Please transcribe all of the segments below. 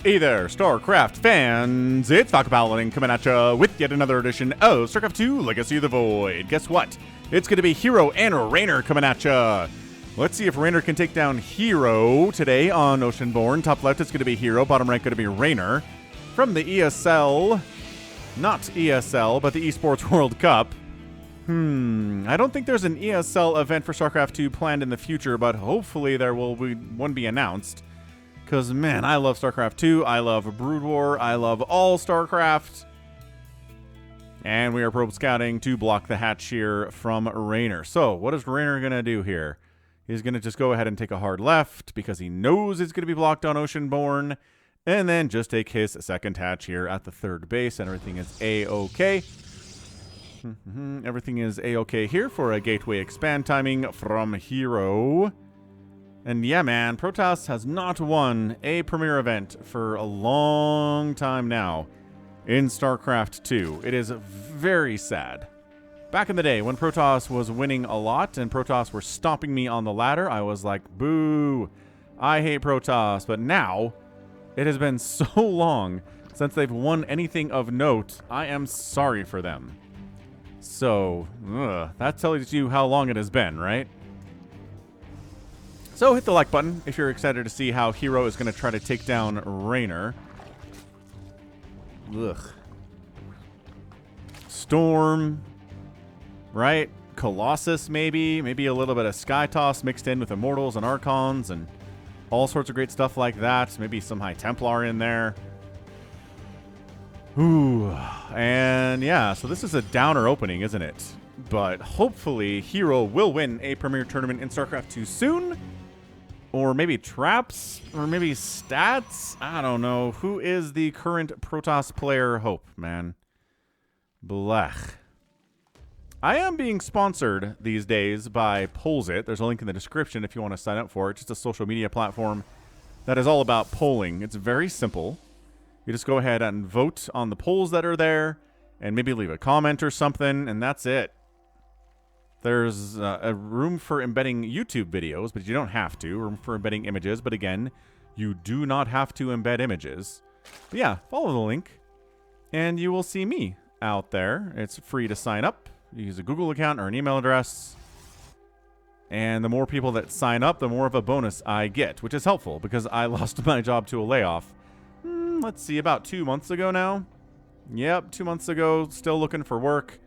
Hey there, StarCraft fans! It's Falcon Paladin coming at ya with yet another edition of StarCraft 2 Legacy of the Void. Guess what? It's going to be herO and Reynor coming at ya. Let's see if Reynor can take down herO today on Oceanborn. Top left, it's going to be herO. Bottom right, going to be Reynor. From the ESL, not ESL, but the Esports World Cup. I don't think there's an ESL event for StarCraft 2 planned in the future, but hopefully there will be one be announced. Because, man, I love StarCraft 2, I love Brood War, I love all StarCraft. And we are probe scouting to block the hatch here from Reynor. So, what is Reynor going to do here? He's going to just go ahead and take a hard left because he knows it's going to be blocked on Oceanborn. And then just take his second hatch here at the third base, and everything is A-OK. Everything is A-OK here for a gateway expand timing from herO. And yeah, man, Protoss has not won a premier event for a long time now in StarCraft 2. It is very sad. Back in the day when Protoss was winning a lot and Protoss were stomping me on the ladder, I was like, boo, I hate Protoss. But now, it has been so long since they've won anything of note, I am sorry for them. So, that tells you how long it has been, right? So hit the like button if you're excited to see how herO is going to try to take down Reynor. Storm, right? Colossus maybe. Maybe a little bit of Sky Toss mixed in with Immortals and Archons and all sorts of great stuff like that. Maybe some High Templar in there. Ooh. And yeah, so this is a downer opening, isn't it? But hopefully herO will win a premier tournament in StarCraft 2 soon. Or maybe traps, or maybe stats. I don't know. Who is the current Protoss player hope, man? Blech. I am being sponsored these days by Polls.it. There's a link in the description if you want to sign up for it. Just a social media platform that is all about polling. It's very simple. You just go ahead and vote on the polls that are there, and maybe leave a comment or something, and that's it. There's a room for embedding YouTube videos, but you don't have to. Room for embedding images, but again, you do not have to embed images. But yeah, follow the link, and you will see me out there. It's free to sign up. You use a Google account or an email address. And the more people that sign up, the more of a bonus I get, which is helpful because I lost my job to a layoff. Let's see, about 2 months ago now. Yep, 2 months ago, still looking for work.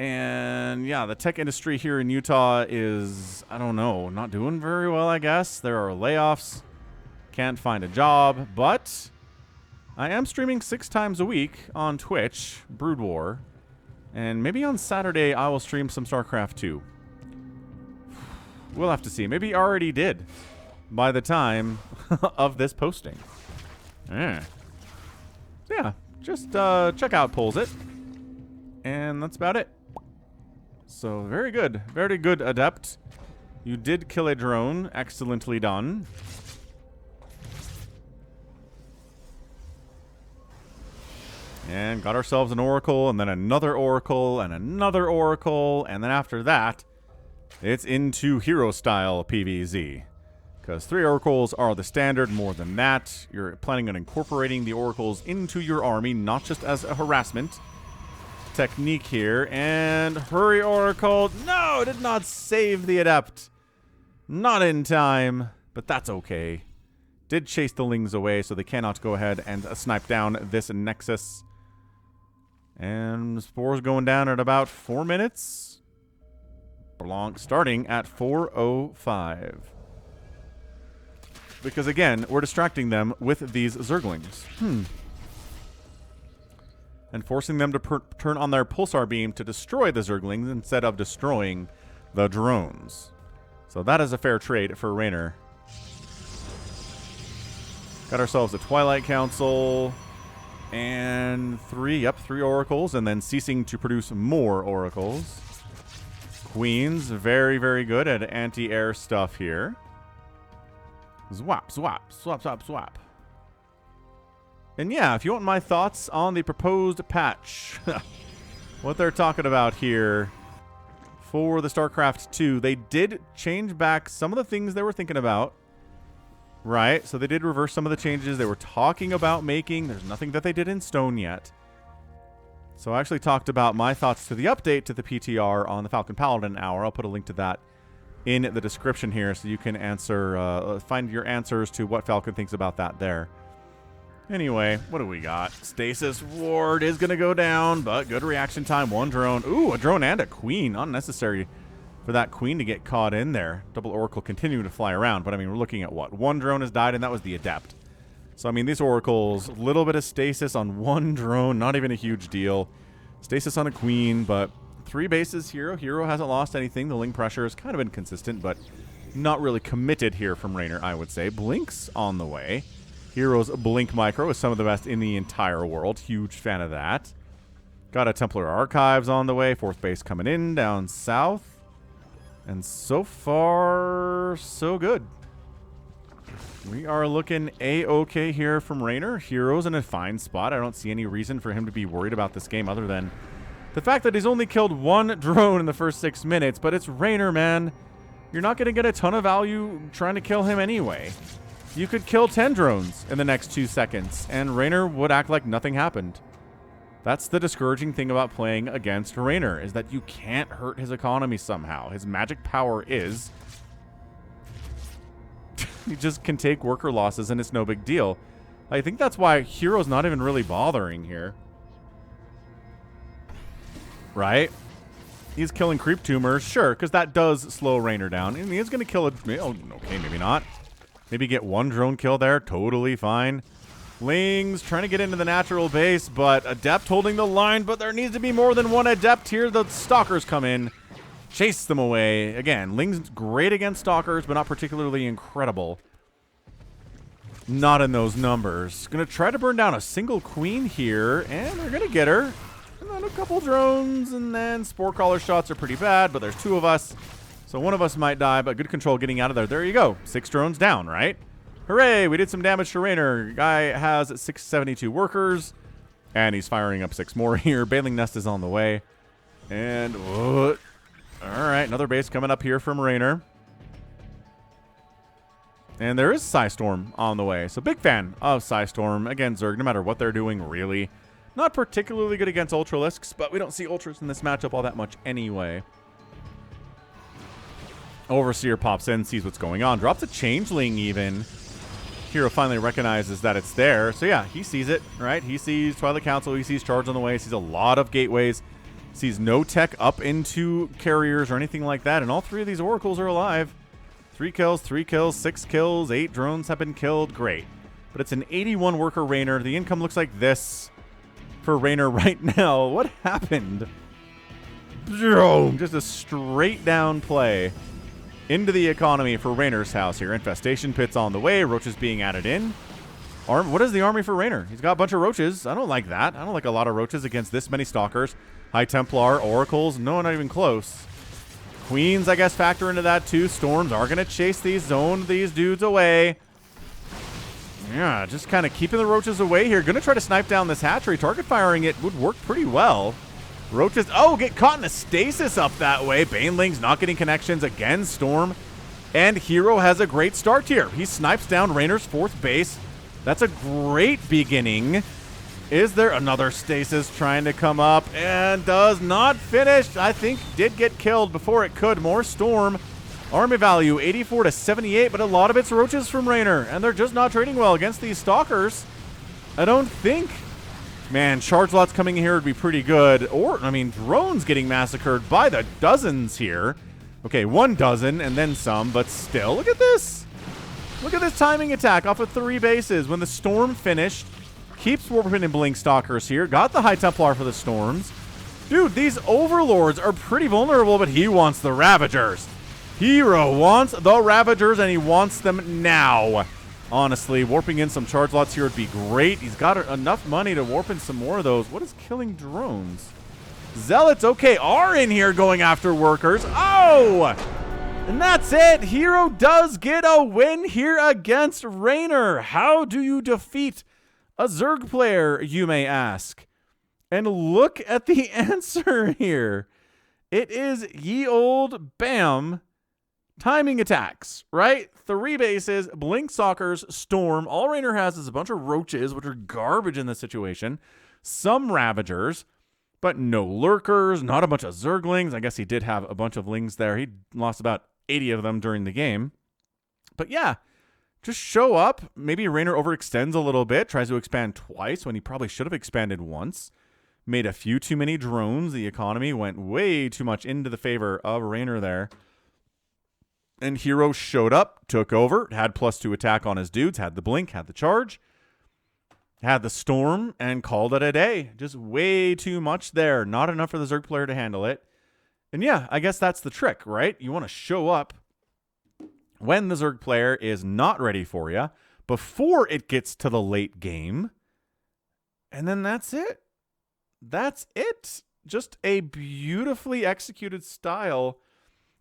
And yeah, the tech industry here in Utah is, I don't know, not doing very well, I guess. There are layoffs. Can't find a job, but I am streaming 6 times a week on Twitch, Brood War. And maybe on Saturday I will stream some StarCraft 2. We'll have to see. Maybe I already did by the time of this posting. Yeah, just check out Polls.it. And that's about it. So, very good. Very good, Adept. You did kill a drone. Excellently done. And got ourselves an Oracle, and then another Oracle, and another Oracle, and then after that, it's into herO-style PvZ. Because 3 Oracles are the standard. More than that, you're planning on incorporating the Oracles into your army, not just as a harassment technique here. And hurry, Oracle. No, did not save the Adept. Not in time, but that's okay. Did chase the Lings away, so they cannot go ahead and snipe down this Nexus. And Spore's going down at about 4 minutes. Starting at 4:05. Because again, we're distracting them with these Zerglings. And forcing them to turn on their pulsar beam to destroy the Zerglings instead of destroying the drones. So that is a fair trade for Reynor. Got ourselves a Twilight Council and 3 Oracles, and then ceasing to produce more Oracles. Queens, very, very good at anti-air stuff here. Swap, swap, swap, swap, swap. And yeah, if you want my thoughts on the proposed patch, what they're talking about here for the StarCraft 2, they did change back some of the things they were thinking about. right? So they did reverse some of the changes they were talking about making. There's nothing that they did in stone yet. So I actually talked about my thoughts to the update to the PTR on the Falcon Paladin hour. I'll put a link to that in the description here so you can answer, find your answers to what Falcon thinks about that there. Anyway, what do we got? Stasis Ward is going to go down, but good reaction time. One drone. Ooh, a drone and a queen. Unnecessary for that queen to get caught in there. Double Oracle continuing to fly around, but I mean, we're looking at what? One drone has died, and that was the Adept. So, I mean, these Oracles, a little bit of stasis on one drone, not even a huge deal. Stasis on a queen, but 3 bases here. herO hasn't lost anything. The Ling pressure is kind of inconsistent, but not really committed here from Reynor, I would say. Blink's on the way. herO's Blink Micro is some of the best in the entire world. Huge fan of that. Got a Templar Archives on the way. 4th base coming in down south. And so far, so good. We are looking A-okay here from Reynor. herO's in a fine spot. I don't see any reason for him to be worried about this game other than the fact that he's only killed 1 drone in the first 6 minutes. But it's Reynor, man. You're not going to get a ton of value trying to kill him anyway. You could kill 10 drones in the next 2 seconds, and Reynor would act like nothing happened. That's the discouraging thing about playing against Reynor, is that you can't hurt his economy somehow. His magic power is he just can take worker losses, and it's no big deal. I think that's why herO's not even really bothering here. Right? He's killing creep tumors, sure, because that does slow Reynor down. And he is going to kill a... Oh, okay, maybe not. Maybe get 1 drone kill there. Totally fine. Lings trying to get into the natural base, but Adept holding the line, but there needs to be more than 1 Adept here. The Stalkers come in. Chase them away. Again, Ling's great against Stalkers, but not particularly incredible. Not in those numbers. Going to try to burn down a single queen here, and they're going to get her. And then a couple drones, and then Spore Crawler shots are pretty bad, but there's 2 of us. So 1 of us might die, but good control getting out of there. There you go. 6 drones down, right? Hooray! We did some damage to Reynor. Guy has 672 workers, and he's firing up 6 more here. Bailing Nest is on the way. And... Alright, another base coming up here from Reynor. And there is Psystorm on the way. So big fan of Psystorm. Again, Zerg, no matter what they're doing, really. Not particularly good against Ultralisks, but we don't see Ultras in this matchup all that much anyway. Overseer pops in, sees what's going on. Drops a Changeling even. herO finally recognizes that it's there. So yeah, he sees it, right? He sees Twilight Council. He sees Charge on the way. Sees a lot of gateways. Sees no tech up into carriers or anything like that. And all 3 of these Oracles are alive. 3 kills, 3 kills, 6 kills. 8 drones have been killed. Great. But it's an 81 worker Reynor. The income looks like this for Reynor right now. What happened? Just a straight down play into the economy for Reynor's house here. Infestation pits on the way. Roaches being added in. What is the army for Reynor? He's got a bunch of roaches. I don't like that. I don't like a lot of roaches against this many Stalkers. High Templar, Oracles. No, not even close. Queens, I guess, factor into that too. Storms are going to chase zone these dudes away. Yeah, just kind of keeping the roaches away here. Going to try to snipe down this hatchery. Target firing it would work pretty well. Roaches, get caught in a stasis up that way. Banelings not getting connections. Again, Storm. And herO has a great start here. He snipes down Reynor's 4th base. That's a great beginning. Is there another stasis trying to come up? And does not finish. I think did get killed before it could. More Storm. Army value 84 to 78, but a lot of it's roaches from Reynor. And they're just not trading well against these Stalkers. I don't think... Man, charge lots coming here would be pretty good. Or, I mean, drones getting massacred by the dozens here. Okay, 1 dozen and then some, but still, look at this. Look at this timing attack off of 3 bases. When the Storm finished, keeps Warpin and Blink Stalkers here. Got the High Templar for the Storms. Dude, these Overlords are pretty vulnerable, but he wants the Ravagers. herO wants the Ravagers, and he wants them now. Honestly, warping in some charge lots here would be great. He's got enough money to warp in some more of those. What is killing drones? Zealots, okay, are in here going after workers. Oh! And that's it. herO does get a win here against Reynor. How do you defeat a Zerg player, you may ask? And look at the answer here. It is ye old bam. Timing attacks, right? 3 bases, Blink Stalkers, Storm. All Reynor has is a bunch of roaches, which are garbage in this situation. Some Ravagers, but no Lurkers, not a bunch of Zerglings. I guess he did have a bunch of Lings there. He lost about 80 of them during the game. But yeah, just show up. Maybe Reynor overextends a little bit, tries to expand twice when he probably should have expanded once. Made a few too many drones. The economy went way too much into the favor of Reynor there. And herO showed up, took over, had +2 attack on his dudes, had the blink, had the charge, had the storm, and called it a day. Just way too much there. Not enough for the Zerg player to handle it. And yeah, I guess that's the trick, right? You want to show up when the Zerg player is not ready for you, before it gets to the late game. And then that's it. That's it. Just a beautifully executed style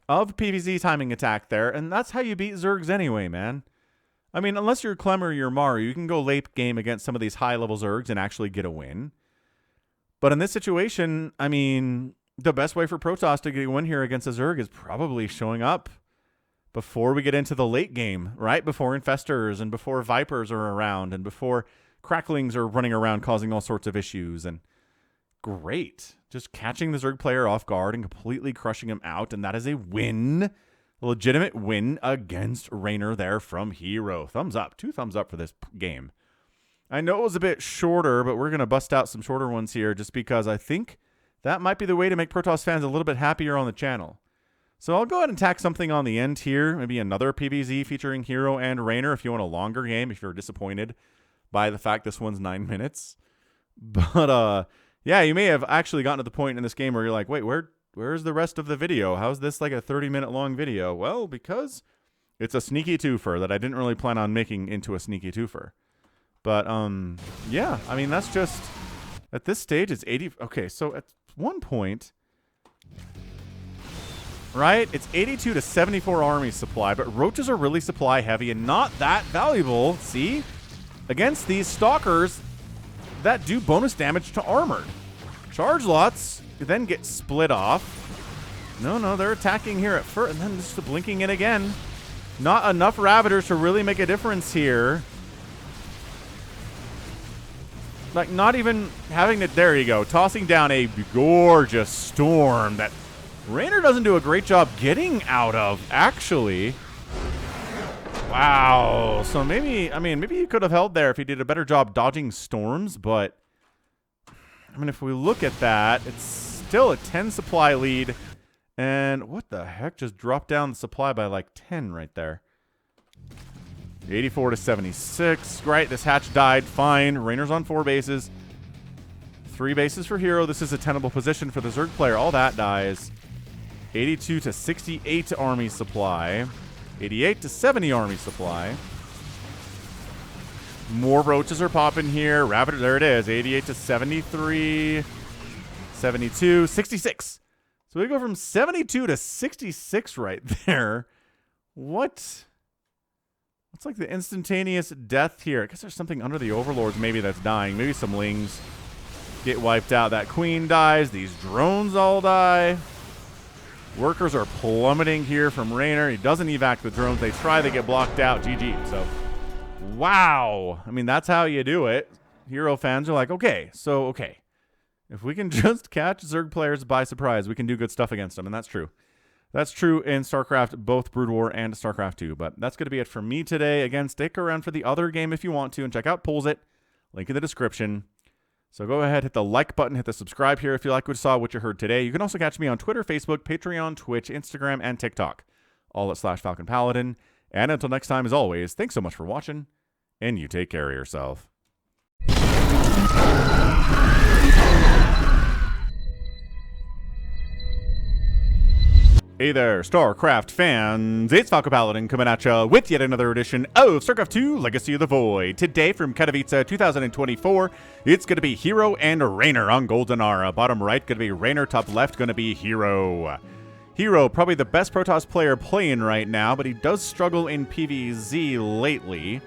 of PvZ timing attack there, and that's how you beat Zergs anyway, man. I mean, unless you're Clem or you're Mario, you can go late game against some of these high-level Zergs and actually get a win. But in this situation, I mean, the best way for Protoss to get a win here against a Zerg is probably showing up before we get into the late game, right? Before Infestors and before Vipers are around and before Cracklings are running around causing all sorts of issues. And great. Just catching the Zerg player off guard and completely crushing him out. And that is a win. A legitimate win against Reynor there from herO. Thumbs up. 2 thumbs up for this game. I know it was a bit shorter, but we're going to bust out some shorter ones here just because I think that might be the way to make Protoss fans a little bit happier on the channel. So I'll go ahead and tack something on the end here. Maybe another PvZ featuring herO and Reynor if you want a longer game, if you're disappointed by the fact this one's 9 minutes. But, yeah, you may have actually gotten to the point in this game where you're like, wait, where's the rest of the video? How's this like a 30-minute long video? Well, because it's a sneaky twofer that I didn't really plan on making into a sneaky twofer. But, yeah, I mean, that's just, at this stage, it's 80. Okay, so at one point, right, it's 82 to 74 army supply, but roaches are really supply heavy and not that valuable, see, against these stalkers that do bonus damage to armored. Charge lots then get split off. No, they're attacking here at first, and then just blinking it again. Not enough Ravagers to really make a difference here. Like, not even having it. There you go. Tossing down a gorgeous storm that Reynor doesn't do a great job getting out of, actually. Wow. So maybe, I mean, maybe he could have held there if he did a better job dodging storms, but I mean, if we look at that, it's still a 10 supply lead. And what the heck? Just dropped down the supply by like 10 right there. 84 to 76. Right, this hatch died. Fine. Reynor's on 4 bases. 3 bases for herO. This is a tenable position for the Zerg player. All that dies. 82 to 68 army supply. 88 to 70 army supply. More roaches are popping here. Ravager, there it is. 88 to 73. 72. 66. So we go from 72 to 66 right there. What? What's like the instantaneous death here? I guess there's something under the Overlords maybe that's dying. Maybe some Lings get wiped out. That Queen dies. These drones all die. Workers are plummeting here from Reynor. He doesn't evac the drones. They try, they get blocked out. GG. So, wow. I mean, that's how you do it. herO fans are like, okay. If we can just catch Zerg players by surprise, we can do good stuff against them, and that's true. That's true in StarCraft, both Brood War and StarCraft 2. But that's going to be it for me today. Again, stick around for the other game if you want to, and check out Pulls It. Link in the description. So go ahead, hit the like button, hit the subscribe here if you like what you saw, what you heard today. You can also catch me on Twitter, Facebook, Patreon, Twitch, Instagram, and TikTok. All at /Falcon Paladin. And until next time, as always, thanks so much for watching, and you take care of yourself. Hey there, StarCraft fans, it's Falcon Paladin coming at ya with yet another edition of StarCraft 2 Legacy of the Void. Today from Katowice 2024, it's going to be herO and Reynor on Goldenara. Bottom right, going to be Reynor, top left, going to be herO. herO, probably the best Protoss player playing right now, but he does struggle in PvZ lately.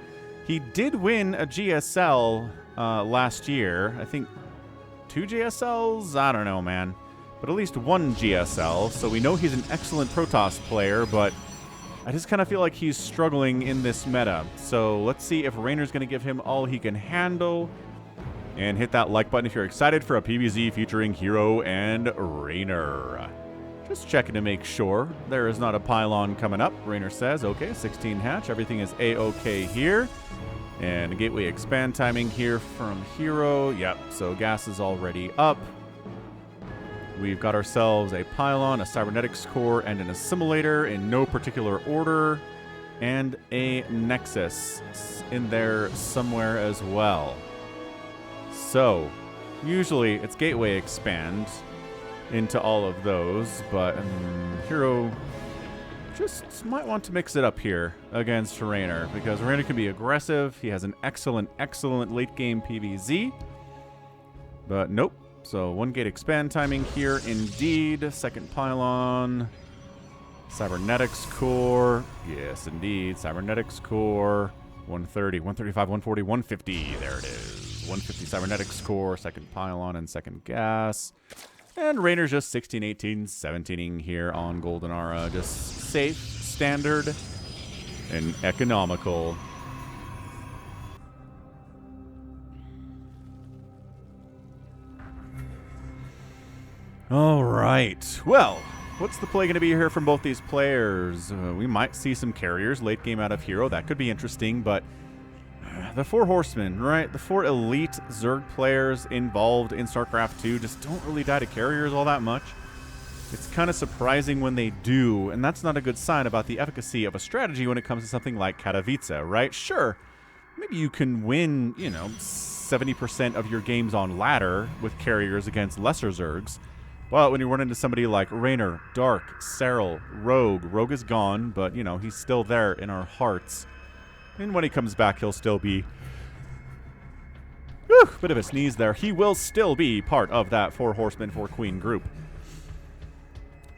He did win a GSL last year. I think 2 GSLs? I don't know, man. But at least 1 GSL, so we know he's an excellent Protoss player, but I just kind of feel like he's struggling in this meta. So let's see if Reynor's going to give him all he can handle. And hit that like button if you're excited for a PvZ featuring herO and Reynor. Just checking to make sure there is not a pylon coming up. Reynor says, okay, 16 hatch. Everything is A-okay here. And gateway expand timing here from herO. Yep, so gas is already up. We've got ourselves a pylon, a cybernetics core, and an assimilator in no particular order. And a nexus in there somewhere as well. So, usually it's gateway expand into all of those, but herO just might want to mix it up here against Reynor, because Reynor can be aggressive. He has an excellent late game PvZ. But nope. So 1 gate expand timing here indeed. Second pylon. Cybernetics core. Yes, indeed. Cybernetics core. 130, 135, 140, 150. There it is. 150 cybernetics core. Second pylon and second gas. And Reynor's just 16, 18, 17ing here on Golden Aura. Just safe, standard, and economical. All right. Well, what's the play going to be here from both these players? We might see some carriers late game out of herO. That could be interesting, but the 4 horsemen, right? The 4 elite Zerg players involved in StarCraft 2 just don't really die to carriers all that much. It's kind of surprising when they do, and that's not a good sign about the efficacy of a strategy when it comes to something like Katowice, right? Sure, maybe you can win, 70% of your games on ladder with carriers against lesser Zergs. But when you run into somebody like Reynor, Dark, Serral, Rogue is gone, but, he's still there in our hearts. And when he comes back, he'll still be... bit of a sneeze there. He will still be part of that 4 horsemen, 4 queen group.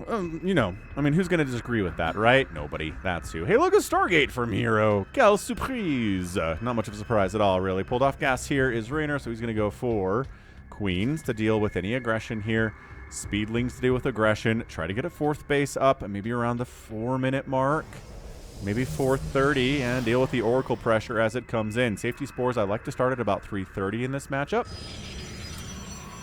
Who's going to disagree with that, right? Nobody. That's who. Hey, look, a Stargate from herO. Quelle surprise. Not much of a surprise at all, really. Pulled off gas here is Reynor, so he's going to go for queens to deal with any aggression here. Speedlings to deal with aggression. Try to get a 4th base up, maybe around the 4-minute mark. Maybe 4:30, and deal with the Oracle pressure as it comes in. Safety spores, I like to start at about 3:30 in this matchup.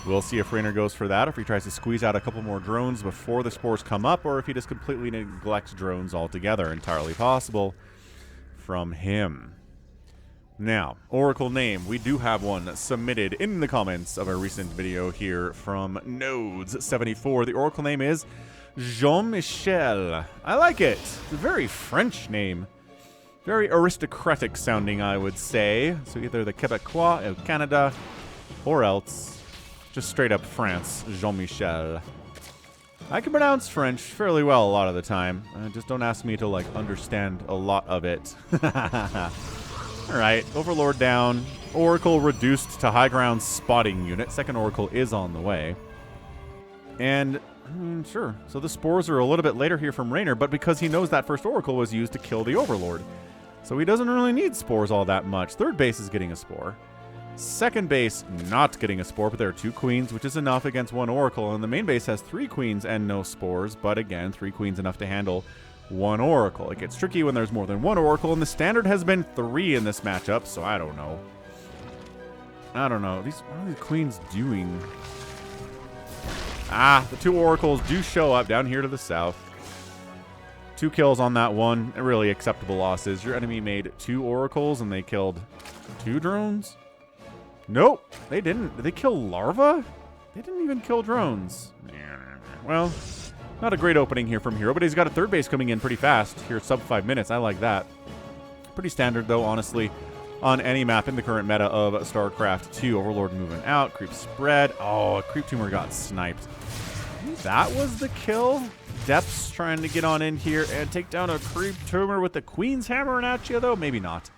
We'll see if Reynor goes for that, or if he tries to squeeze out a couple more drones before the spores come up, or if he just completely neglects drones altogether. Entirely possible from him. Now, Oracle name. We do have one submitted in the comments of a recent video here from Nodes74. The Oracle name is Jean-Michel. I like it. It's a very French name. Very aristocratic sounding, I would say. So either the Quebecois of Canada, or else just straight up France. Jean-Michel. I can pronounce French fairly well a lot of the time. Just don't ask me to, understand a lot of it. Alright, Overlord down. Oracle reduced to high ground spotting unit. Second Oracle is on the way. And... sure. So the spores are a little bit later here from Reynor, but because he knows that first Oracle was used to kill the Overlord. So he doesn't really need spores all that much. Third base is getting a spore. Second base, not getting a spore, but there are 2 queens, which is enough against 1 Oracle. And the main base has 3 queens and no spores, but again, 3 queens enough to handle 1 Oracle. It gets tricky when there's more than 1 Oracle, and the standard has been 3 in this matchup, so I don't know. What are these queens doing? The 2 Oracles do show up down here to the south. 2 kills on that one. Really acceptable losses. Your enemy made 2 Oracles and they killed 2 drones? Nope, they didn't. Did they kill larvae? They didn't even kill drones. Well, not a great opening here from herO, but he's got a 3rd base coming in pretty fast here, sub 5 minutes. I like that. Pretty standard, though, honestly, on any map in the current meta of StarCraft 2. Overlord moving out, creep spread. Oh, a creep tumor got sniped. That was the kill. Depths trying to get on in here and take down a creep tumor with the Queen's hammering at you, though. Maybe not.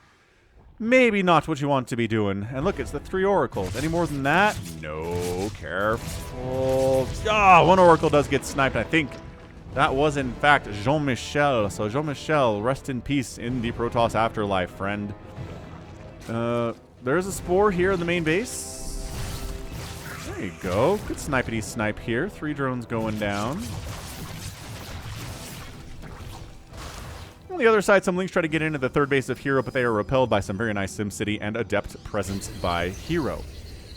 Maybe not what you want to be doing. And look, it's the 3 Oracles. Any more than that? No. Careful. 1 Oracle does get sniped. I think that was, in fact, Jean-Michel. So, Jean-Michel, rest in peace in the Protoss afterlife, friend. There's a spore here in the main base. There you go. Good snipety snipe here. 3 drones going down. the other side, some Lings try to get into the third base of herO, but they are repelled by some very nice SimCity and Adept presence by herO.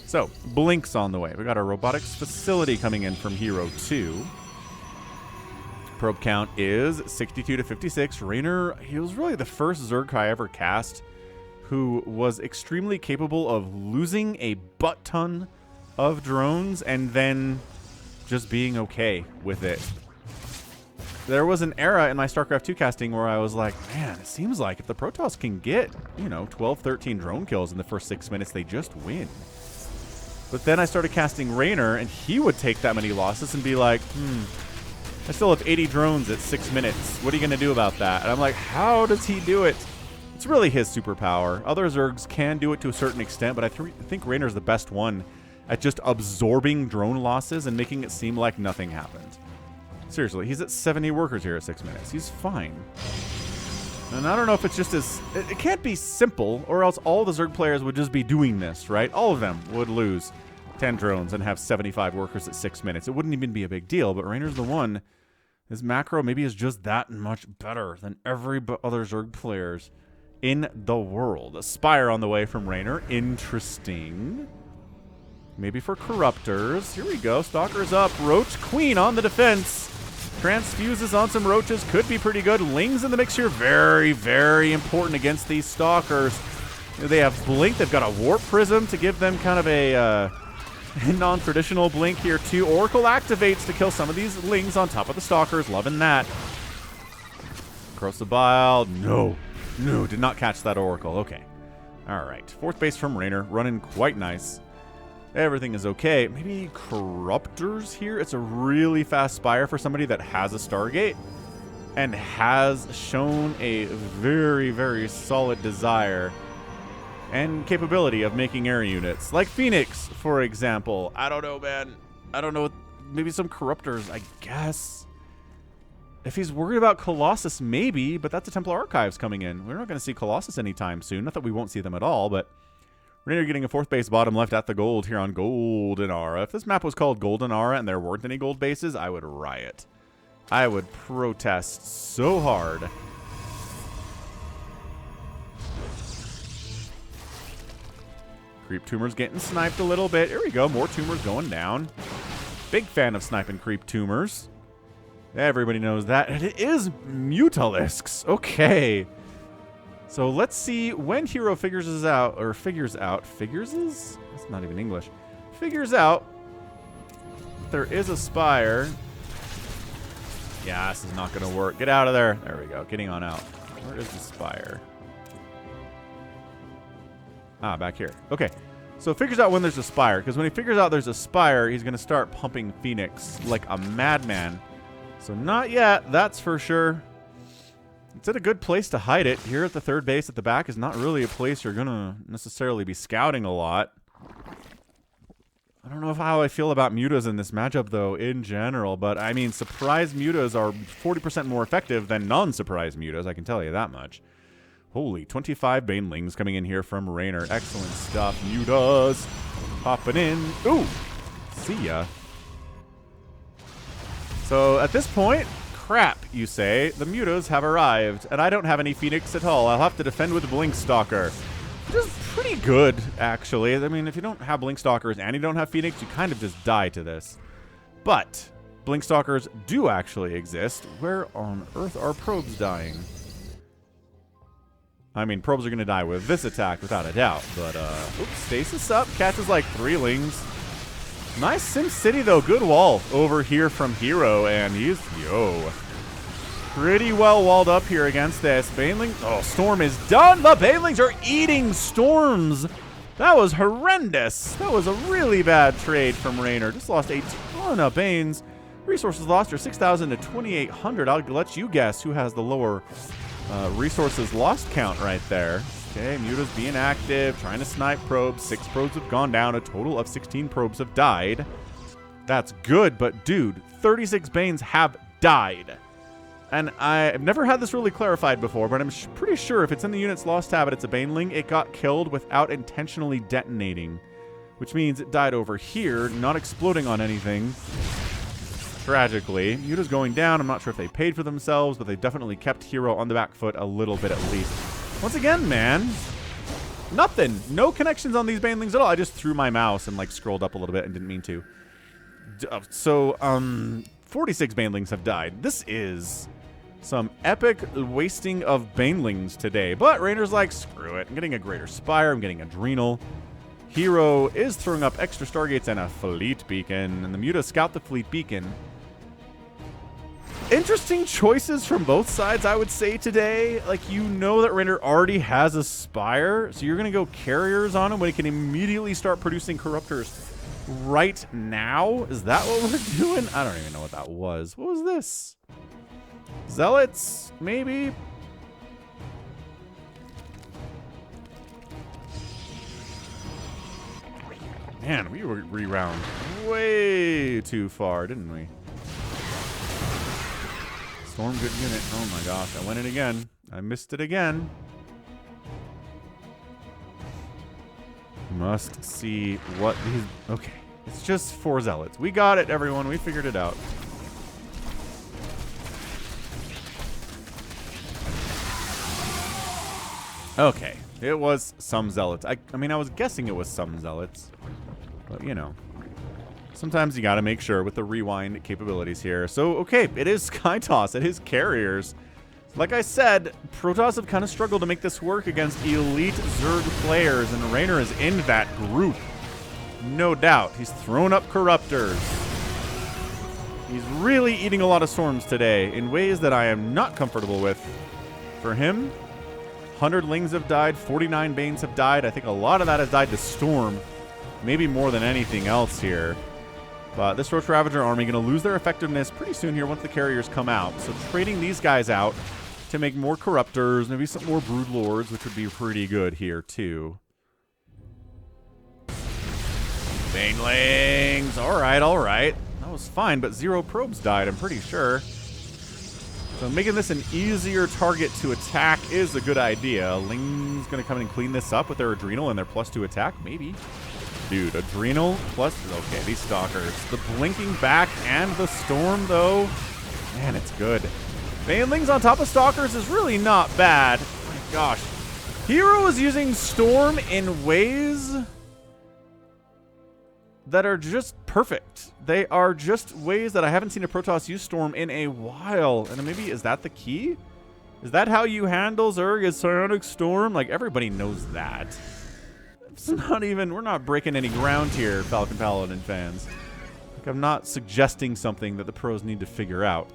So, Blink's on the way. We got our robotics facility coming in from herO 2. Probe count is 62 to 56. Reynor, he was really the first Zerg I ever cast who was extremely capable of losing a butt-ton of drones and then just being okay with it. There was an era in my StarCraft 2 casting where I was like, man, it seems like if the Protoss can get, 12, 13 drone kills in the first 6 minutes, they just win. But then I started casting Reynor, and he would take that many losses and be like, I still have 80 drones at 6 minutes. What are you going to do about that? And I'm like, how does he do it? It's really his superpower. Other Zergs can do it to a certain extent, but I think Reynor's the best one at just absorbing drone losses and making it seem like nothing happened. Seriously, he's at 70 workers here at 6 minutes. He's fine. And I don't know if it's just as... It can't be simple, or else all the Zerg players would just be doing this, right? All of them would lose 10 drones and have 75 workers at 6 minutes. It wouldn't even be a big deal, but Reynor's the one. His macro maybe is just that much better than every other Zerg players in the world. A Spire on the way from Reynor. Interesting. Maybe for Corruptors. Here we go. Stalker's up. Roach Queen on the defense. Transfuses on some Roaches. Could be pretty good. Lings in the mix here. Very, very important against these Stalkers. They have Blink. They've got a Warp Prism to give them kind of a non-traditional Blink here too. Oracle activates to kill some of these Lings on top of the Stalkers. Loving that. Corrosive Bile. No. No, did not catch that Oracle. Okay. All right. Fourth base from Reynor. Running quite nice. Everything is okay. Maybe Corruptors here. It's a really fast Spire for somebody that has a Stargate and has shown a very, very solid desire and capability of making air units. Like Phoenix, for example. I don't know, man. I don't know. Maybe some Corruptors, I guess. If he's worried about Colossus, maybe, but that's the Templar Archives coming in. We're not going to see Colossus anytime soon. Not that we won't see them at all, but Reynor getting a fourth base bottom left at the gold here on Goldenara. If this map was called Goldenara and there weren't any gold bases, I would riot. I would protest so hard. Creep Tumor's getting sniped a little bit. Here we go. More Tumors going down. Big fan of sniping Creep Tumors. Everybody knows that. And it is Mutalisks. Okay. So let's see when herO figures out. That's not even English. Figures out there is a Spire. Yeah, this is not going to work. Get out of there. There we go. Getting on out. Where is the Spire? Ah, back here. Okay. So it figures out when there's a Spire. Because when he figures out there's a Spire, he's going to start pumping Phoenix like a madman. So not yet, that's for sure. It's at a good place to hide it. Here at the third base at the back is not really a place you're going to necessarily be scouting a lot. I don't know how I feel about mutas in this matchup, though, in general. But, I mean, surprise mutas are 40% more effective than non-surprise mutas. I can tell you that much. Holy, 25 Banelings coming in here from Reynor. Excellent stuff. Mutas popping in. Ooh, see ya. So, at this point, crap, you say. The mutas have arrived, and I don't have any Phoenix at all. I'll have to defend with Blink Stalker. Which is pretty good, actually. I mean, if you don't have Blink Stalkers and you don't have Phoenix, you kind of just die to this. But Blink Stalkers do actually exist. Where on earth are probes dying? I mean, probes are going to die with this attack, without a doubt. But, oops, stasis up. Catches like 3 Lings. Nice SimCity, though. Good wall over here from herO, and he's, pretty well walled up here against this. Baneling, oh, Storm is done. The Banelings are eating Storms. That was horrendous. That was a really bad trade from Reynor. Just lost a ton of Banes. Resources lost are 6,000 to 2,800. I'll let you guess who has the lower resources lost count right there. Okay, Muta's being active, trying to snipe probes. 6 probes have gone down. A total of 16 probes have died. That's good, but dude, 36 Banes have died. And I've never had this really clarified before, but I'm pretty sure if it's in the unit's lost tab and it's a Baneling, it got killed without intentionally detonating. Which means it died over here, not exploding on anything. tragically. Muta's going down. I'm not sure if they paid for themselves, but they definitely kept herO on the back foot a little bit at least. Once again, man, nothing. No connections on these banelings at all. I just threw my mouse and like scrolled up a little bit and didn't mean to. 46 banelings have died. This is some epic wasting of banelings today. But Reynor's like, screw it. I'm getting a Greater Spire. I'm getting Adrenal. herO is throwing up extra Stargates and a Fleet Beacon. And the Muta scout the Fleet Beacon. Interesting choices from both sides, I would say, today. Like, you know that Reynor already has a Spire, so you're going to go Carriers on him when he can immediately start producing Corruptors right now? Is that what we're doing? I don't even know what that was. What was this? Zealots, maybe? Man, we were re-round way too far, didn't we? Storm good unit. Oh my gosh, I went in again. I missed it again. Must see what these... Okay, it's just 4 Zealots. We got it, everyone. We figured it out. Okay, it was some Zealots. I mean, I was guessing it was some Zealots. But, you know. Sometimes you gotta make sure with the rewind capabilities here. So, okay, it is Skytoss. It is Carriers. Like I said, Protoss have kind of struggled to make this work against elite Zerg players, and Reynor is in that group. No doubt. He's thrown up Corruptors. He's really eating a lot of Storms today in ways that I am not comfortable with. For him, 100 Lings have died, 49 Banes have died. I think a lot of that has died to Storm. Maybe more than anything else here. But this Roach Ravager army going to lose their effectiveness pretty soon here once the Carriers come out. So trading these guys out to make more Corruptors, maybe some more Brood Lords, which would be pretty good here too. Banelings! Alright, alright. That was fine, but 0 probes died, I'm pretty sure. So making this an easier target to attack is a good idea. Ling's going to come in and clean this up with their Adrenal and their +2 attack, maybe. Dude, Adrenal plus... Okay, these Stalkers. The blinking back and the Storm, though. Man, it's good. Banelings on top of Stalkers is really not bad. Oh my gosh. herO is using Storm in ways that are just perfect. They are just ways that I haven't seen a Protoss use Storm in a while. And maybe, is that the key? Is that how you handle Zerg as Psionic Storm? Like, everybody knows that. It's not even, we're not breaking any ground here, Falcon Paladin fans. Like, I'm not suggesting something that the pros need to figure out.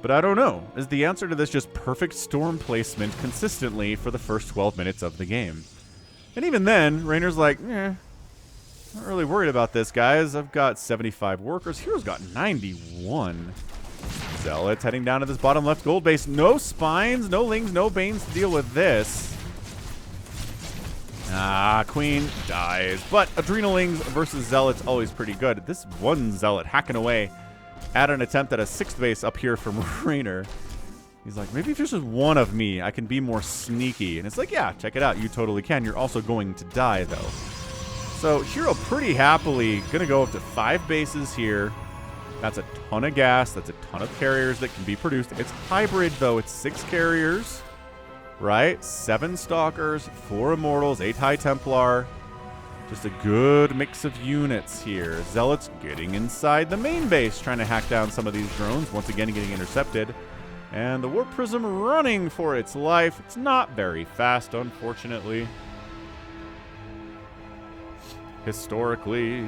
But I don't know. Is the answer to this just perfect Storm placement consistently for the first 12 minutes of the game? And even then, Reynor's like, not really worried about this, guys. I've got 75 workers. herO's got 91. Zealots heading down to this bottom left gold base. No spines, no lings, no banes to deal with this. Ah, Queen dies. But Adrenalings versus Zealots, always pretty good. This one Zealot hacking away at an attempt at a 6th base up here from Reynor. He's like, maybe if there's just one of me, I can be more sneaky. And it's like, yeah, check it out. You totally can. You're also going to die, though. So herO pretty happily going to go up to 5 bases here. That's a ton of gas. That's a ton of Carriers that can be produced. It's hybrid, though. It's 6 Carriers. Right? 7 Stalkers, 4 Immortals, 8 High Templar. Just a good mix of units here. Zealots getting inside the main base, trying to hack down some of these drones. Once again, getting intercepted. And the Warp Prism running for its life. It's not very fast, unfortunately. Historically.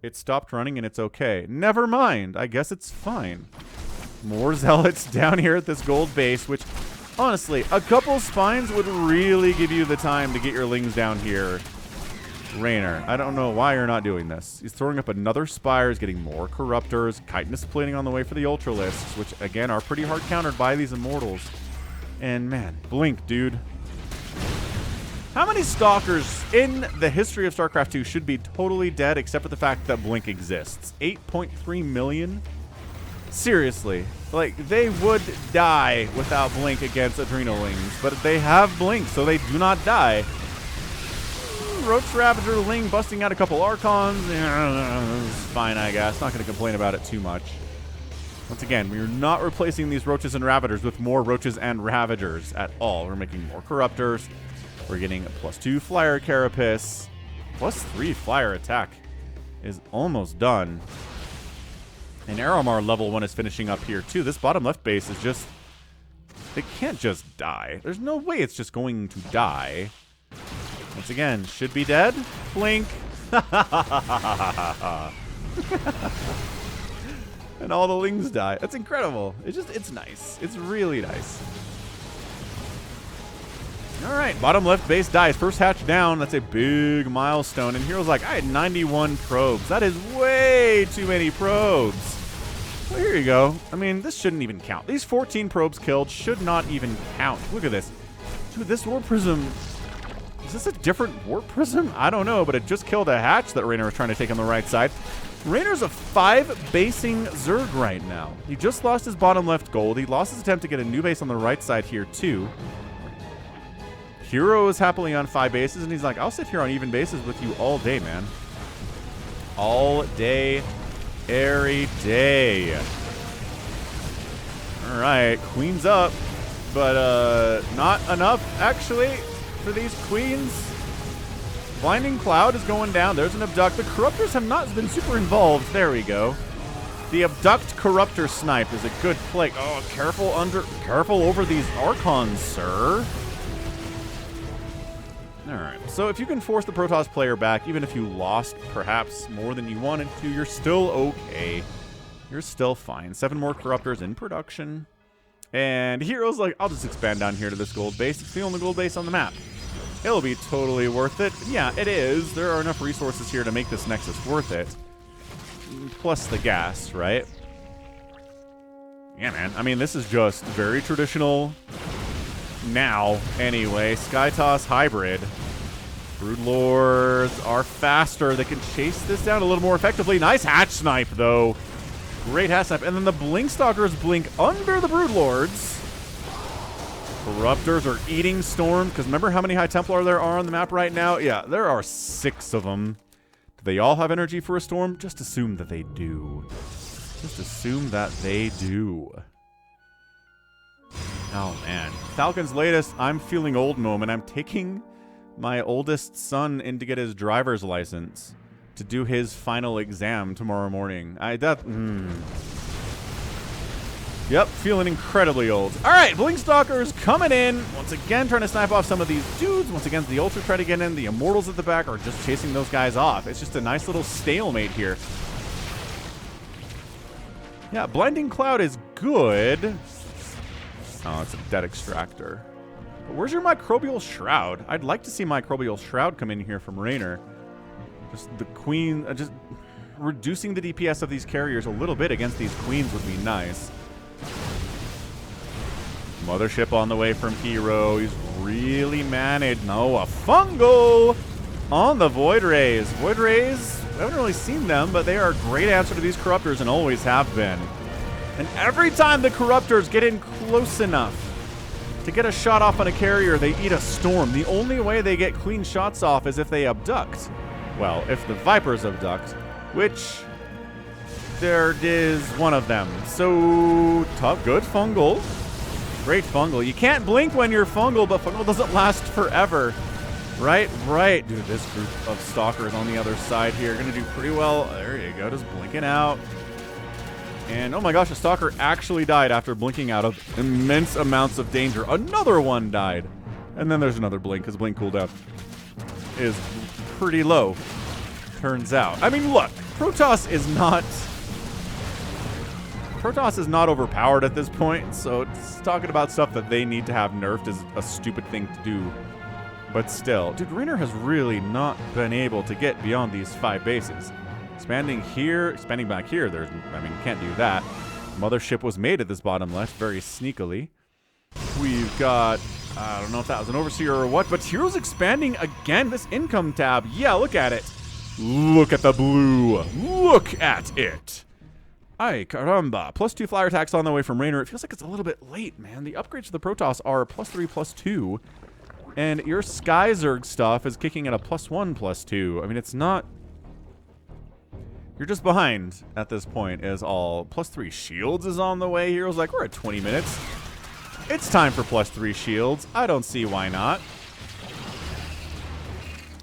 It stopped running and it's okay. Never mind. I guess it's fine. More Zealots down here at this gold base, which, honestly, a couple spines would really give you the time to get your lings down here. Reynor, I don't know why you're not doing this. He's throwing up another Spire. He's getting more Corruptors. Chitinous Plating on the way for the Ultralisks, which, again, are pretty hard countered by these Immortals. And, man, blink, dude. How many Stalkers in the history of StarCraft 2 should be totally dead except for the fact that Blink exists? 8.3 million? Seriously. Like, they would die without Blink against Adrenalings, but they have Blink, so they do not die. Roach Ravager Ling busting out a couple Archons. It's fine, I guess. Not going to complain about it too much. Once again, we're not replacing these Roaches and Ravagers with more Roaches and Ravagers at all. We're making more Corruptors. We're getting a +2 Flyer Carapace. +3 Flyer attack is almost done. And Aeromar level 1 is finishing up here too. This bottom left base is just... It can't just die. There's no way it's just going to die. Once again, should be dead. Blink. And all the Lings die. That's incredible. It's nice. It's really nice. All right, bottom left base dies. First hatch down. That's a big milestone. And hero's like, I had 91 probes. That is way too many probes. Well, here you go. I mean, this shouldn't even count. These 14 probes killed should not even count. Look at this. Dude, this Warp Prism... Is this a different Warp Prism? I don't know, but it just killed a hatch that Reynor was trying to take on the right side. Reynor's a 5-basing Zerg right now. He just lost his bottom left gold. He lost his attempt to get a new base on the right side here, too. herO is happily on 5 bases, and he's like, I'll sit here on even bases with you all day, man. All day, every day. All right, Queen's up, but not enough, actually, for these Queens. Blinding Cloud is going down. There's an Abduct. The Corruptors have not been super involved. There we go. The Abduct Corruptor snipe is a good play. Oh, careful over these Archons, sir. All right. So if you can force the Protoss player back, even if you lost perhaps more than you wanted to, you're still okay. You're still fine. 7 more Corruptors in production. And hero's like, I'll just expand down here to this gold base. It's the only gold base on the map. It'll be totally worth it. Yeah, it is. There are enough resources here to make this Nexus worth it. Plus the gas, right? Yeah, man. I mean, this is just very traditional now, anyway. Skytoss hybrid. Broodlords are faster. They can chase this down a little more effectively. Nice hatch snipe, though. Great hatch snipe. And then the Blinkstalkers blink under the Broodlords. Corruptors are eating Storm, because remember how many High Templar there are on the map right now? Yeah, there are 6 of them. Do they all have energy for a Storm? Just assume that they do. Just assume that they do. Oh, man. Falcon's latest I'm feeling old moment. I'm taking my oldest son in to get his driver's license to do his final exam tomorrow morning. Yep, feeling incredibly old. All right, Blinkstalkers coming in. Once again, trying to snipe off some of these dudes. Once again, the Ultra try to get in. The Immortals at the back are just chasing those guys off. It's just a nice little stalemate here. Yeah, Blinding Cloud is good. Oh, it's a dead extractor. But where's your Microbial Shroud? I'd like to see Microbial Shroud come in here from Reynor. Just the Queen, just reducing the DPS of these carriers a little bit against these Queens would be nice. Mothership on the way from herO. He's really managed. No, a Fungal on the Void Rays. Void Rays, I haven't really seen them, but they are a great answer to these Corruptors and always have been. And every time the Corruptors get in close enough to get a shot off on a carrier, they eat a Storm. The only way they get clean shots off is if they abduct. Well, if the Vipers abduct, which there is one of them. So, tough, good Fungal. Great Fungal. You can't blink when you're Fungal, but Fungal doesn't last forever. Right? Right. Dude, this group of Stalkers on the other side here are going to do pretty well. There you go, just blinking out. And, oh my gosh, a Stalker actually died after blinking out of immense amounts of danger. Another one died. And then there's another blink, because blink cooldown is pretty low, turns out. I mean, look, Protoss is not overpowered at this point, so talking about stuff that they need to have nerfed is a stupid thing to do. But still, dude, Reynor has really not been able to get beyond these 5 bases. Expanding here, expanding back here, you can't do that. Mothership was made at this bottom left very sneakily. We've got, I don't know if that was an Overseer or what, but hero's expanding again. This income tab, yeah, look at it. Look at the blue. Look at it. Ay, caramba. +2 flyer attacks on the way from Reynor. It feels like it's a little bit late, man. The upgrades to the Protoss are +3, +2. And your Sky Zerg stuff is kicking at a +1/+2. I mean, it's not... You're just behind at this point is all. +3 shields is on the way. Hero's like, we're at 20 minutes. It's time for +3 shields. I don't see why not.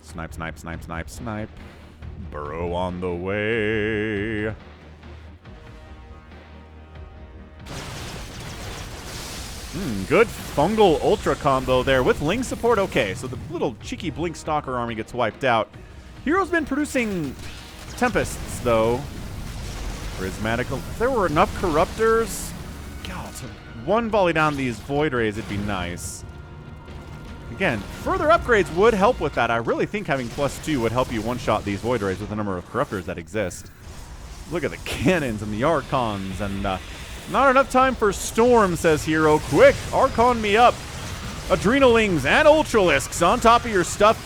Snipe, snipe, snipe, snipe, snipe. Burrow on the way. Good fungal ultra combo there with Ling support. Okay, so the little cheeky Blink Stalker army gets wiped out. Hero's been producing Tempests, though. Prismatic. If there were enough Corruptors, God, to one volley down these Void Rays, it'd be nice. Again, further upgrades would help with that. I really think having +2 would help you one-shot these Void Rays with the number of Corruptors that exist. Look at the cannons and the Archons, and not enough time for Storm, says herO. Quick, Archon me up. Adrenalings and Ultralisks on top of your stuff.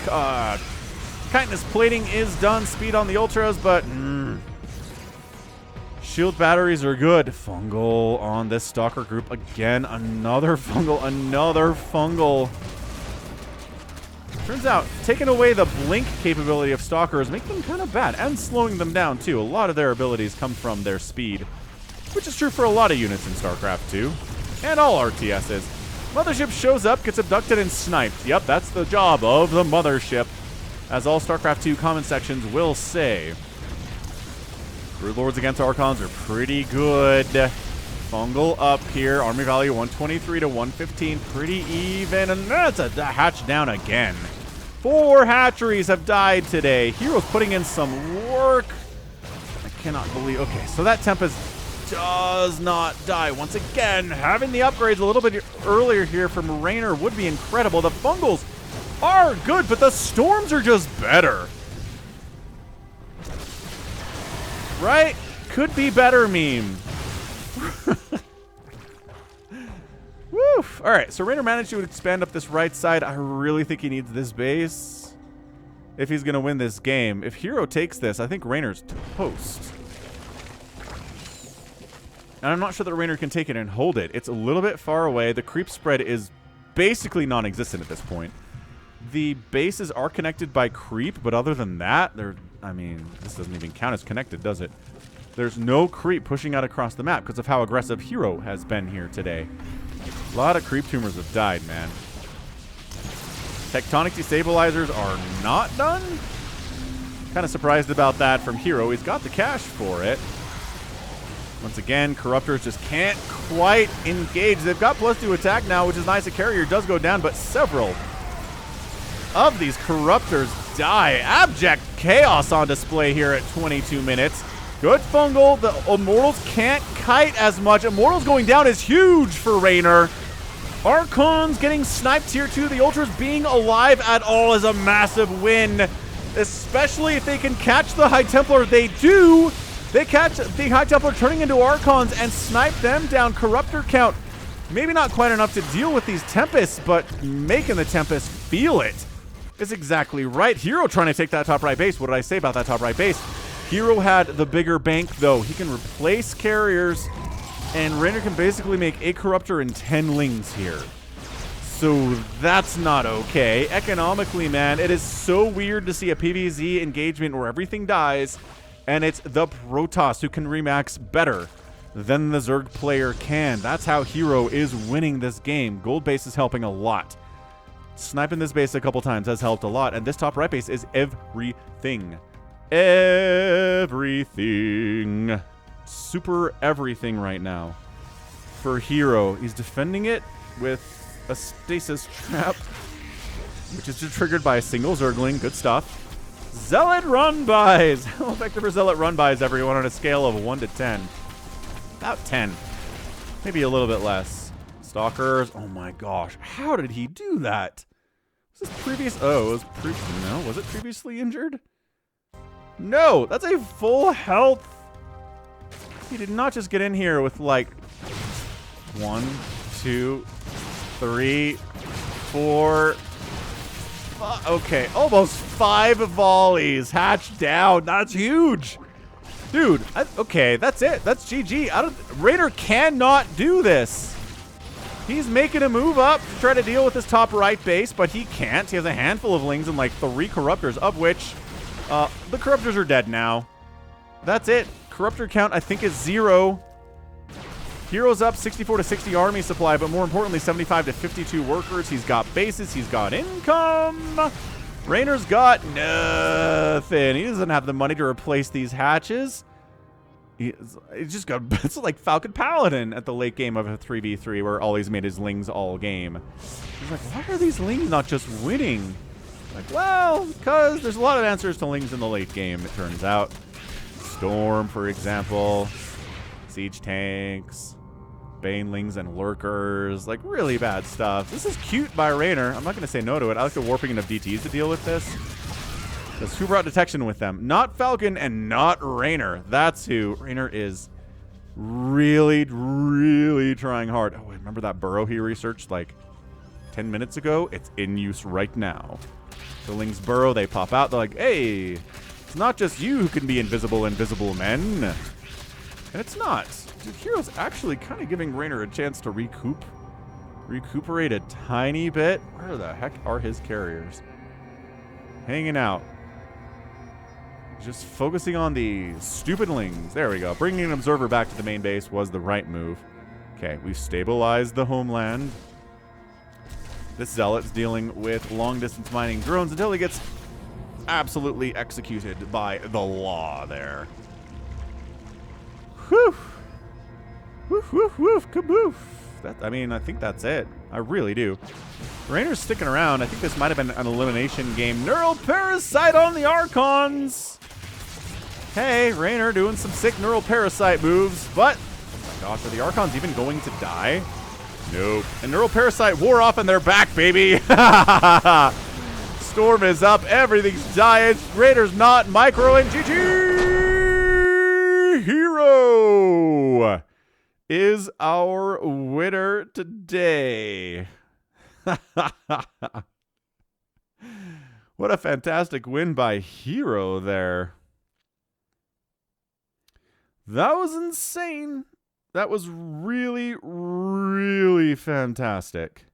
Chitinous plating is done. Speed on the Ultras, but shield batteries are good. Fungal on this Stalker group. Again, another fungal, another fungal. Turns out, taking away the blink capability of Stalkers make them kind of bad, and slowing them down, too. A lot of their abilities come from their speed, which is true for a lot of units in StarCraft 2, and all RTSs. Mothership shows up, gets abducted, and sniped. Yep, that's the job of the Mothership, as all StarCraft 2 comment sections will say. Broodlords against Archons are pretty good. Fungal up here. Army value 123 to 115. Pretty even. And that's a hatch down again. 4 hatcheries have died today. hero's putting in some work. I cannot believe. Okay, so that Tempest does not die. Once again, having the upgrades a little bit earlier here from Reynor would be incredible. The Fungals are good, but the Storms are just better. Right? Could be better meme. Woof. All right, so Reynor managed to expand up this right side. I really think he needs this base if he's going to win this game. If herO takes this, I think Reynor's toast. And I'm not sure that Reynor can take it and hold it. It's a little bit far away. The creep spread is basically non-existent at this point. The bases are connected by creep, but other than that, I mean, this doesn't even count as connected, does it? There's no creep pushing out across the map because of how aggressive herO has been here today. A lot of creep tumors have died, man. Tectonic destabilizers are not done. Kind of surprised about that from herO. He's got the cash for it. Once again, Corruptors just can't quite engage. They've got +2 attack now, which is nice. A carrier does go down, but several of these Corruptors die. Abject chaos on display here at 22 minutes. Good fungal. The Immortals can't kite as much. Immortals going down is huge for Reynor. Archons getting sniped here too. The Ultras being alive at all is a massive win, especially if they can catch the High Templar. They do. They catch the High Templar turning into Archons and snipe them down. Corruptor count, maybe not quite enough to deal with these Tempests, but making the Tempests feel it is exactly right. herO trying to take that top right base. What did I say about that top right base? herO had the bigger bank, though. He can replace carriers, and Reynor can basically make a Corruptor and 10 Lings here. So that's not okay. Economically, man, it is so weird to see a PvZ engagement where everything dies, and it's the Protoss who can remax better than the Zerg player can. That's how herO is winning this game. Gold base is helping a lot. Sniping this base a couple times has helped a lot, and this top right base is everything. Everything. Super everything right now for herO. He's defending it with a stasis trap, which is just triggered by a single Zergling. Good stuff. Zealot run-bys. How effective are Zealot run-bys, everyone, on a scale of 1 to 10? About 10. Maybe a little bit less. Stalkers. Oh my gosh. How did he do that? Was this previous? Oh, it was no. Was it previously injured? No, that's a full health. He did not just get in here with like 1, 2, 3, 4. Okay, almost 5 volleys hatched down. That's huge. Dude, okay, that's it. That's GG. Reynor cannot do this. He's making a move up to try to deal with his top right base, but he can't. He has a handful of lings and like 3 corruptors, of which the corruptors are dead now. That's it. Corruptor count, I think, is 0. hero's up 64 to 60 army supply, but more importantly, 75 to 52 workers. He's got bases. He's got income. Reynor's got nothing. He doesn't have the money to replace these hatches. He's just got, it's like Falcon Paladin at the late game of a 3v3 where all he's made is lings all game. He's like, why are these lings not just winning? Like, well, because there's a lot of answers to lings in the late game, it turns out. Storm, for example. Siege tanks. Banelings and lurkers. Like, really bad stuff. This is cute by Reynor. I'm not going to say no to it. I like the warping enough DTs to deal with this. Because who brought detection with them? Not Falcon and not Reynor. That's who. Reynor is really, really trying hard. Oh, remember that burrow he researched like 10 minutes ago? It's in use right now. The lings burrow, they pop out. They're like, hey, it's not just you who can be invisible men. And it's not. Dude, hero's actually kind of giving Reynor a chance to recuperate a tiny bit. Where the heck are his carriers? Hanging out. Just focusing on the stupid lings. There we go. Bringing an observer back to the main base was the right move. Okay, we've stabilized the homeland. This zealot's dealing with long-distance mining drones until he gets absolutely executed by the law there. Whew. Woof, woof, woof, kaboof. I mean, I think that's it. I really do. Reynor's sticking around. I think this might have been an elimination game. Neural Parasite on the Archons. Hey, Reynor doing some sick Neural Parasite moves, but oh my gosh, are the Archons even going to die? Nope. And Neural Parasite wore off and they're back, baby. Storm is up. Everything's dying. Reynor's not micro and GG. herO is our winner today. What a fantastic win by herO there. That was insane. That was really, really fantastic.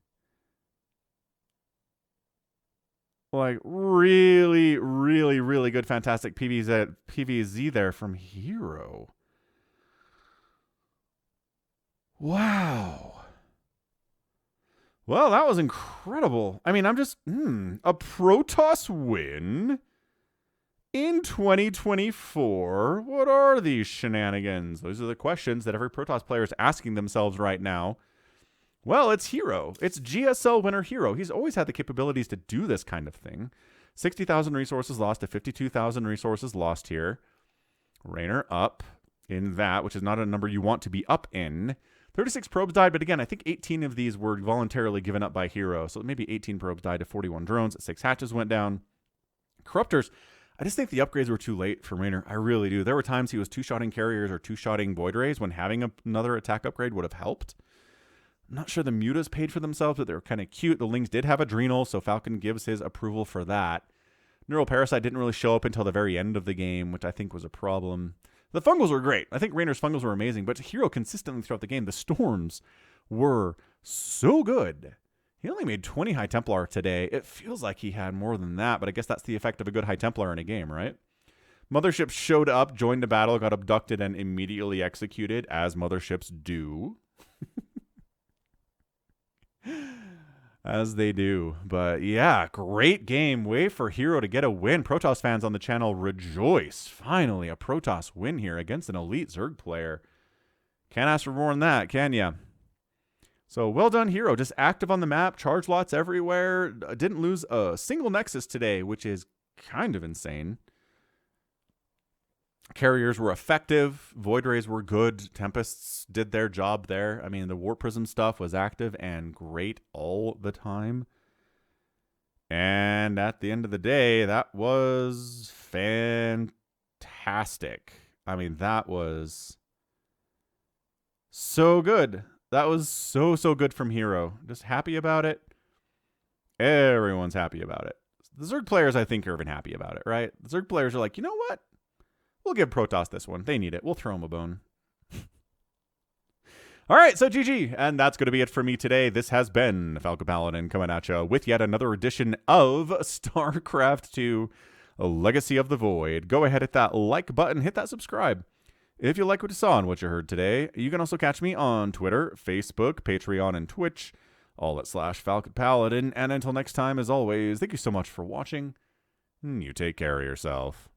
Like, really, really, really good, fantastic PvZ there from herO. Wow. Well, that was incredible. I mean, I'm just, a Protoss win in 2024. What are these shenanigans? Those are the questions that every Protoss player is asking themselves right now. Well, it's herO. It's GSL winner herO. He's always had the capabilities to do this kind of thing. 60,000 resources lost to 52,000 resources lost here. Reynor up in that, which is not a number you want to be up in. 36 probes died, but again, I think 18 of these were voluntarily given up by herO. So maybe 18 probes died to 41 drones. 6 hatches went down. Corruptors, I just think the upgrades were too late for Reynor. I really do. There were times he was two-shotting carriers or two-shotting void rays when having another attack upgrade would have helped. I'm not sure the mutas paid for themselves, but they were kind of cute. The lings did have adrenal, so Falcon gives his approval for that. Neural Parasite didn't really show up until the very end of the game, which I think was a problem. The fungals were great. I think Reynor's fungals were amazing, but herO consistently throughout the game, the storms were so good. He only made 20 High Templar today. It feels like he had more than that, but I guess that's the effect of a good High Templar in a game, right? Motherships showed up, joined the battle, got abducted, and immediately executed, as motherships do. As they do. But yeah, great game. Way for herO to get a win. Protoss fans on the channel rejoice. Finally, a Protoss win here against an elite Zerg player. Can't ask for more than that, can ya? So well done, herO. Just active on the map. Charge lots everywhere. Didn't lose a single Nexus today, which is kind of insane. Carriers were effective. Void Rays were good. Tempests did their job there. I mean, the Warp Prism stuff was active and great all the time. And at the end of the day, that was fantastic. I mean, that was so good. That was so, so good from herO. Just happy about it. Everyone's happy about it. The Zerg players, I think, are even happy about it, right? The Zerg players are like, you know what? We'll give Protoss this one. They need it. We'll throw them a bone. All right, so GG. And that's going to be it for me today. This has been Falcon Paladin coming at you with yet another edition of StarCraft 2 Legacy of the Void. Go ahead, hit that like button, hit that subscribe. If you like what you saw and what you heard today, you can also catch me on Twitter, Facebook, Patreon, and Twitch, all at /Falcon Paladin. And until next time, as always, thank you so much for watching. You take care of yourself.